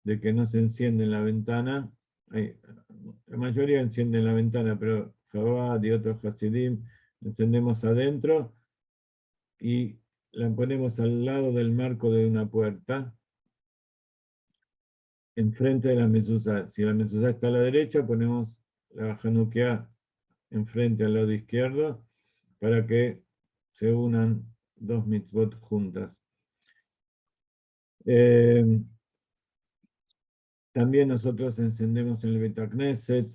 de que no se enciende en la ventana, La mayoría encienden la ventana, pero Chabad y otros Hasidim encendemos adentro y la ponemos al lado del marco de una puerta, enfrente de la mezuzá. Si la mezuzá está a la derecha, ponemos la Hanukkah enfrente al lado izquierdo para que se unan dos mitzvot juntas. También nosotros encendemos en el Bet Knesset,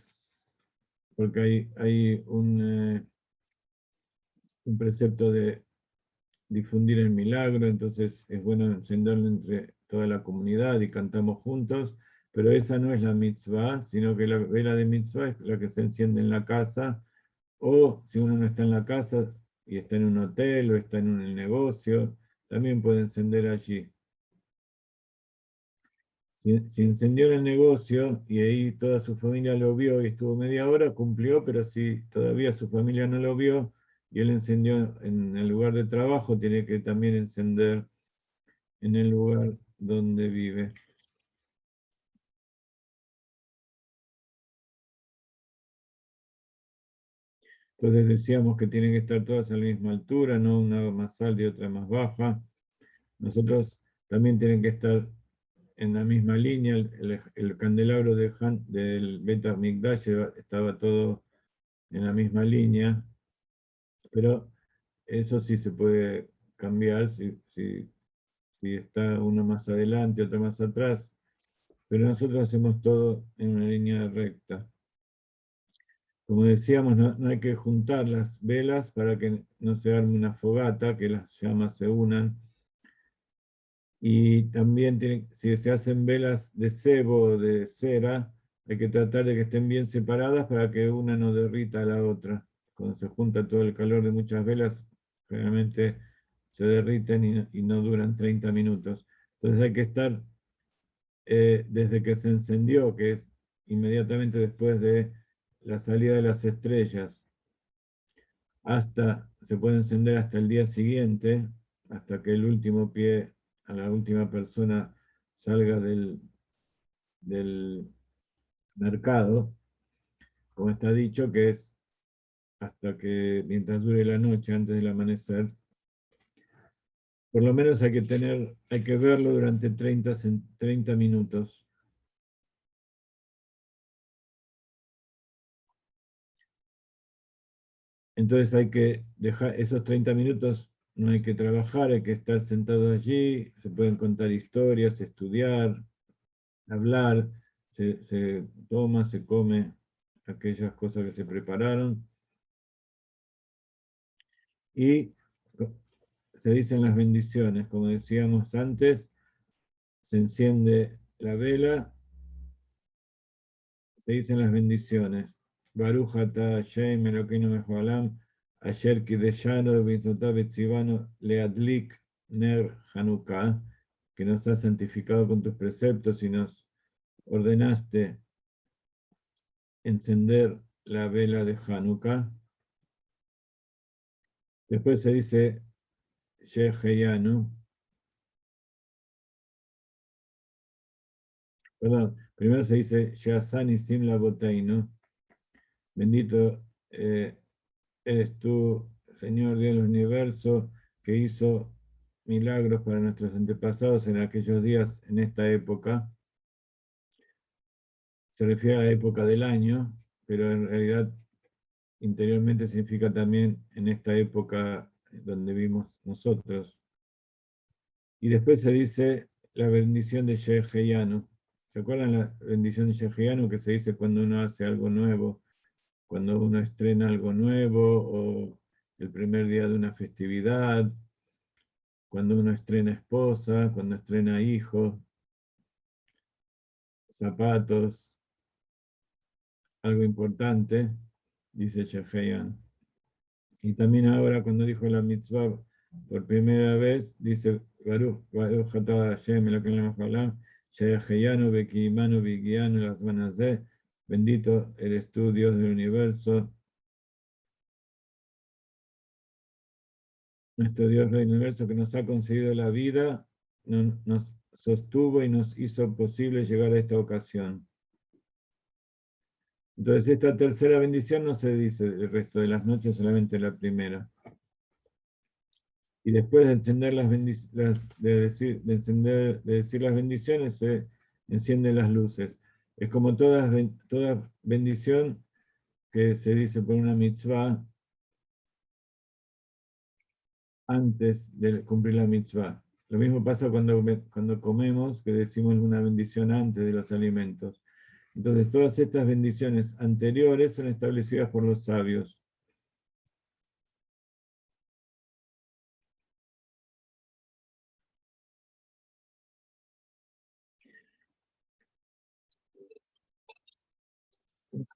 porque hay un precepto de difundir el milagro, entonces es bueno encenderlo entre toda la comunidad y cantamos juntos, pero esa no es la mitzvah, sino que la vela de mitzvah es la que se enciende en la casa, o si uno no está en la casa y está en un hotel o está en un negocio, también puede encender allí. Si encendió en el negocio y ahí toda su familia lo vio y estuvo media hora, cumplió, pero si todavía su familia no lo vio y él encendió en el lugar de trabajo, tiene que también encender en el lugar donde vive. Entonces decíamos que tienen que estar todas a la misma altura, no una más alta y otra más baja. Nosotros también tienen que estar en la misma línea. El candelabro del Bet HaMikdash estaba todo en la misma línea, pero eso sí se puede cambiar si está uno más adelante, otro más atrás, pero nosotros hacemos todo en una línea recta. Como decíamos, no hay que juntar las velas para que no se arme una fogata, que las llamas se unan. Y también si se hacen velas de cebo o de cera, hay que tratar de que estén bien separadas para que una no derrita a la otra. Cuando se junta todo el calor de muchas velas, generalmente se derriten y no duran 30 minutos. Entonces hay que estar desde que se encendió, que es inmediatamente después de la salida de las estrellas, se puede encender hasta el día siguiente, hasta que el último pie a la última persona salga del mercado, como está dicho, que es hasta que mientras dure la noche antes del amanecer. Por lo menos hay que verlo durante 30 minutos. Entonces hay que dejar esos 30 minutos, no hay que trabajar, hay que estar sentado allí, se pueden contar historias, estudiar, hablar, se toma, se come aquellas cosas que se prepararon y se dicen las bendiciones, como decíamos antes, se enciende la vela, se dicen las bendiciones. Baruch ata Hashem Elokeinu melech haolam, asher kideshanu b'mitzvotav v'tzivanu leadlik ner Hanukkah, que nos has santificado con tus preceptos y nos ordenaste encender la vela de Hanukkah. Después se dice Sheheyanu. Perdón, primero se dice Sheasani Simla Boteinu. Bendito eres tú, Señor Dios del universo, que hizo milagros para nuestros antepasados en aquellos días, en esta época. Se refiere a la época del año, pero en realidad interiormente significa también en esta época donde vivimos nosotros. Y después se dice la bendición de Sheheyanu. ¿Se acuerdan la bendición de Sheheyanu que se dice cuando uno hace algo nuevo? Cuando uno estrena algo nuevo o el primer día de una festividad, cuando uno estrena esposa, cuando estrena hijos, zapatos, algo importante, dice Sheheyan. Y también ahora cuando dijo la mitzvah por primera vez, dice Baruch atah Hashem Elokeinu melech haolam, Sheheyanu bekiimanu v'higiyanu lazman hazeh, bendito eres tú, Dios del universo, nuestro Dios del universo que nos ha concedido la vida, nos sostuvo y nos hizo posible llegar a esta ocasión. Entonces esta tercera bendición no se dice el resto de las noches, solamente la primera. Y después de encender de decir las bendiciones, se encienden las luces. Es como toda bendición que se dice por una mitzvah antes de cumplir la mitzvah. Lo mismo pasa cuando comemos, que decimos una bendición antes de los alimentos. Entonces, todas estas bendiciones anteriores son establecidas por los sabios.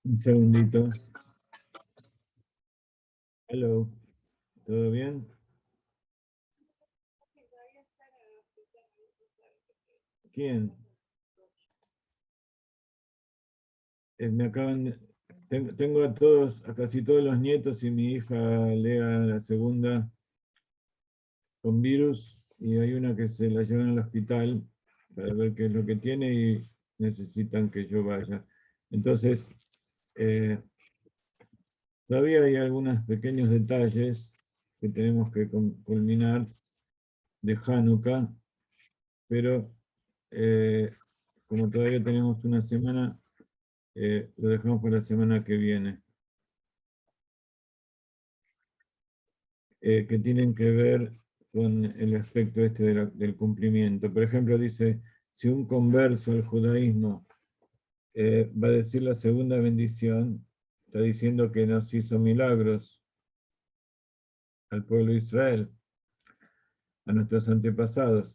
Un segundito. Hello. ¿Todo bien? ¿Quién? Me acaban. Tengo a casi todos los nietos y mi hija Lea, la segunda, con virus, y hay una que se la llevan al hospital para ver qué es lo que tiene y necesitan que yo vaya. Entonces, todavía hay algunos pequeños detalles que tenemos que culminar de Hanukkah, pero como todavía tenemos una semana, lo dejamos para la semana que viene, que tienen que ver con el aspecto este del cumplimiento. Por ejemplo, dice, si un converso al judaísmo va a decir la segunda bendición, está diciendo que nos hizo milagros al pueblo de Israel, a nuestros antepasados.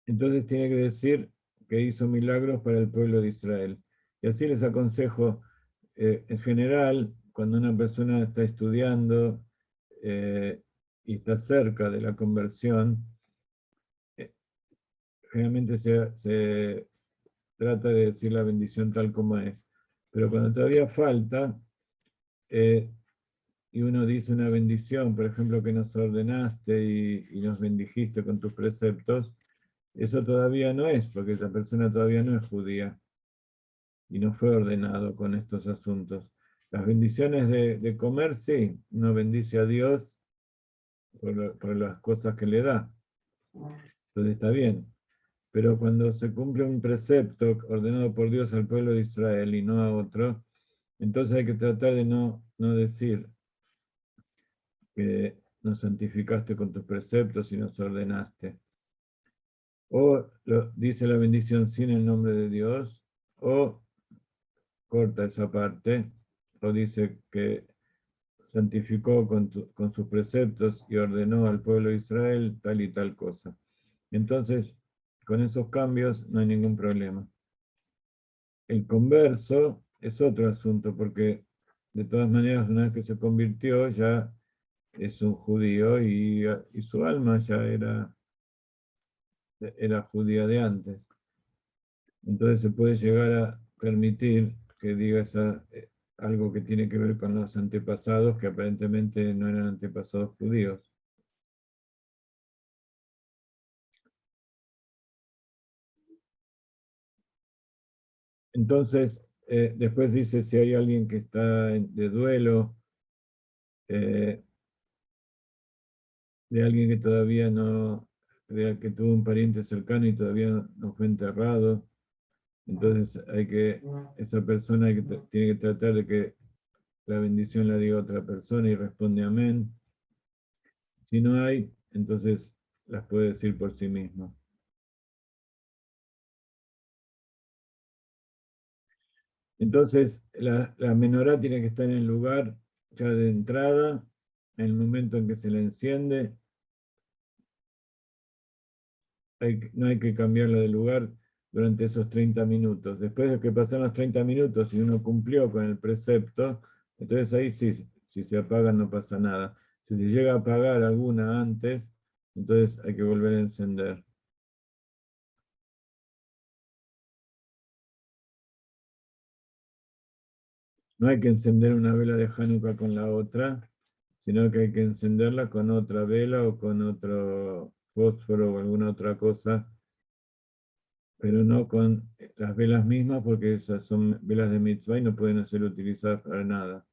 Entonces tiene que decir que hizo milagros para el pueblo de Israel. Y así les aconsejo, en general, cuando una persona está estudiando y está cerca de la conversión, eh, generalmente se trata de decir la bendición tal como es. Pero cuando todavía falta, y uno dice una bendición, por ejemplo, que nos ordenaste y nos bendijiste con tus preceptos, eso todavía no es, porque esa persona todavía no es judía y no fue ordenado con estos asuntos. Las bendiciones de comer, sí, uno bendice a Dios por las cosas que le da, entonces está bien. Pero cuando se cumple un precepto ordenado por Dios al pueblo de Israel y no a otro, entonces hay que tratar de no decir que nos santificaste con tus preceptos y nos ordenaste. O dice la bendición sin el nombre de Dios, o corta esa parte, o dice que santificó con sus preceptos y ordenó al pueblo de Israel tal y tal cosa. Entonces, con esos cambios no hay ningún problema. El converso es otro asunto, porque de todas maneras, una vez que se convirtió, ya es un judío y su alma ya era judía de antes. Entonces se puede llegar a permitir que diga algo que tiene que ver con los antepasados, que aparentemente no eran antepasados judíos. Entonces, después dice, si hay alguien que está de duelo, de alguien que todavía no, que tuvo un pariente cercano y todavía no fue enterrado, entonces esa persona tiene que tratar de que la bendición la diga otra persona y responde amén. Si no hay, entonces las puede decir por sí mismo. Entonces, la menorá tiene que estar en el lugar ya de entrada, en el momento en que se la enciende. No hay que cambiarla de lugar durante esos 30 minutos. Después de que pasan los 30 minutos y uno cumplió con el precepto, entonces ahí sí, si se apaga no pasa nada. Si se llega a apagar alguna antes, entonces hay que volver a encender. No hay que encender una vela de Hanukkah con la otra, sino que hay que encenderla con otra vela o con fósforo o alguna otra cosa, pero no con las velas mismas, porque esas son velas de mitzvah y no pueden ser utilizadas para nada.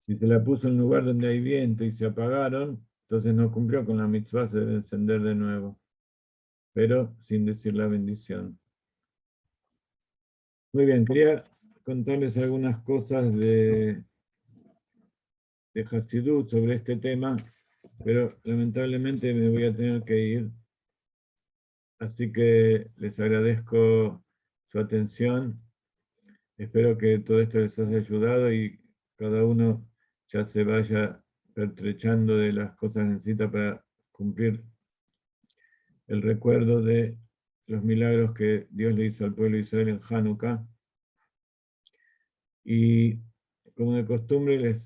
Si se la puso en un lugar donde hay viento y se apagaron, entonces no cumplió con la mitzvah, se debe encender de nuevo, pero sin decir la bendición. Muy bien, quería contarles algunas cosas de Hasidut sobre este tema, pero lamentablemente me voy a tener que ir. Así que les agradezco su atención. Espero que todo esto les haya ayudado y cada uno ya se vaya pertrechando de las cosas que necesita para cumplir el recuerdo de los milagros que Dios le hizo al pueblo de Israel en Hanukkah. Y como de costumbre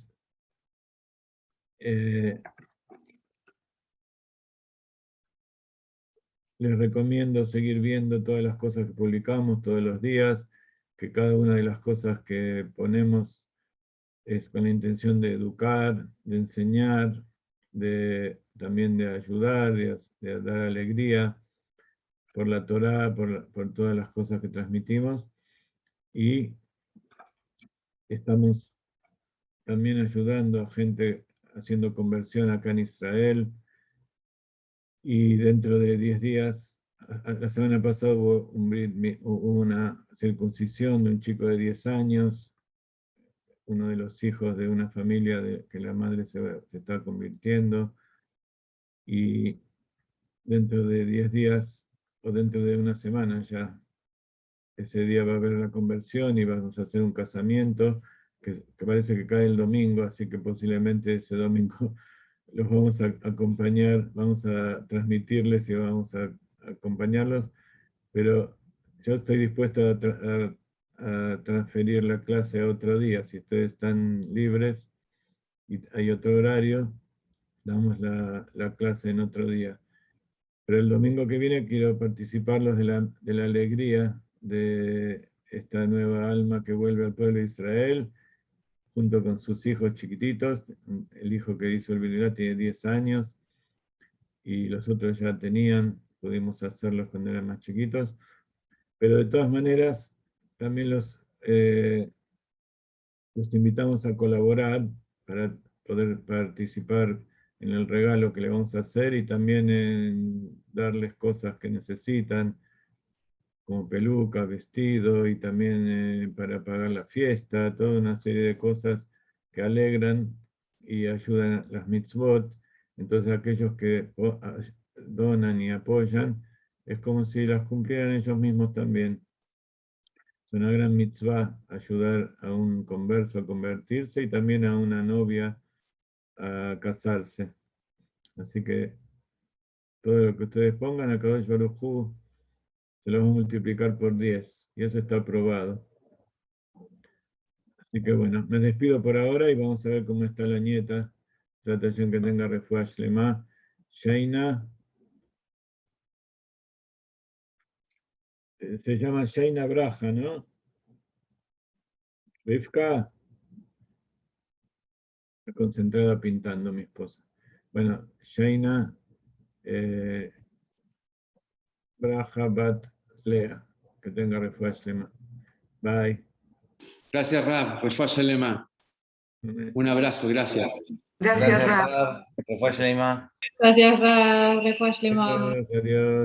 les recomiendo seguir viendo todas las cosas que publicamos todos los días, que cada una de las cosas que ponemos es con la intención de educar, de enseñar, también de ayudar, de dar alegría por la Torá, por todas las cosas que transmitimos. Y estamos también ayudando a gente haciendo conversión acá en Israel. Y dentro de 10 días, la semana pasada hubo una circuncisión de un chico de 10 años, uno de los hijos de una familia que la madre se está convirtiendo. Y dentro de 10 días, o dentro de una semana ya, ese día va a haber la conversión y vamos a hacer un casamiento, que parece que cae el domingo, así que posiblemente ese domingo los vamos a acompañar, vamos a transmitirles y vamos a acompañarlos, pero yo estoy dispuesto a transferir la clase a otro día. Si ustedes están libres y hay otro horario, damos la clase en otro día. Pero el domingo que viene quiero participarlos de la alegría de esta nueva alma que vuelve al pueblo de Israel, junto con sus hijos chiquititos. El hijo que hizo el Bilirá tiene 10 años y los otros ya pudimos hacerlos cuando eran más chiquitos. Pero de todas maneras, también los invitamos a colaborar para poder participar en el regalo que le vamos a hacer y también en darles cosas que necesitan, como peluca, vestido, y también para pagar la fiesta, toda una serie de cosas que alegran y ayudan a las mitzvot. Entonces aquellos que donan y apoyan, es como si las cumplieran ellos mismos también. Es una gran mitzvah ayudar a un converso a convertirse y también a una novia a casarse. Así que todo lo que ustedes pongan, a Kadosh Baruj Hu se lo va a multiplicar por 10 y eso está aprobado. Así que bueno, me despido por ahora y vamos a ver cómo está la nieta. Tratación que tenga refuah shlema. Shaina. Se llama Shaina Braja, ¿no? Rivka. Está concentrada pintando mi esposa. Bueno, Shaina Braja Bat Lea. Que tenga refuah shlema. Bye. Gracias, Rab. Refuah Shelema. Un abrazo, gracias. Gracias, Rab. Rab. Refuah Shlema. Gracias, Ra, Refuah Shlema. Adiós.